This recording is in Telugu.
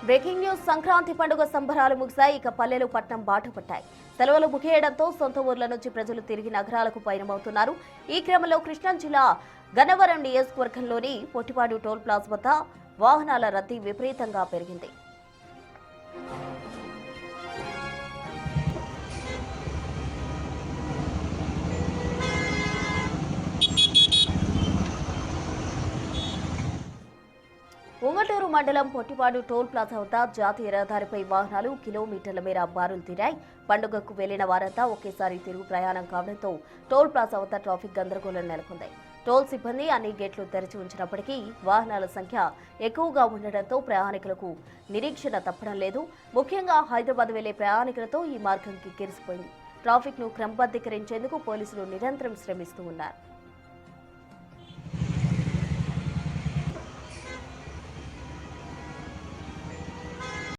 Breaking news. సంక్రాంతి పండుగ సంబరాలు ముగిశాయి. ఇక పల్లెలు పట్నం బాట పట్టాయి. సెలవులు ముగియడంతో సొంత ఊర్ల నుంచి ప్రజలు తిరిగి నగరాలకు పయనమవుతున్నారు. ఈ క్రమంలో కృష్ణా జిల్లా గన్నవరం నియోజకవర్గంలోని పొట్టిపాడు టోల్ ప్లాజా వద్ద వాహనాల రద్దీ విపరీతంగా పెరిగింది. ఉంగటూరు మండలం పొట్టిపాడు టోల్ ప్లాజా వద్ద జాతీయ రహదారిపై వాహనాలు కిలోమీటర్ల మేర బారులు తీరాయి. పండుగకు వెళ్లిన వారంతా ఒకేసారి తిరుగు ప్రయాణం కావడంతో టోల్ ప్లాజా వద్ద ట్రాఫిక్ గందరగోళం నెలకొంది. టోల్ సిబ్బంది అన్ని గేట్లు తెరిచి ఉంచినప్పటికీ వాహనాల సంఖ్య ఎక్కువగా ఉండడంతో ప్రయాణికులకు నిరీక్షణ తప్పడం లేదు. ముఖ్యంగా హైదరాబాద్ వెళ్లే ప్రయాణికులతో ఈ మార్గం కిక్కిరిసిపోయింది. ట్రాఫిక్ ను క్రమబద్ధీకరించేందుకు పోలీసులు నిరంతరం శ్రమిస్తూ ఉన్నారు.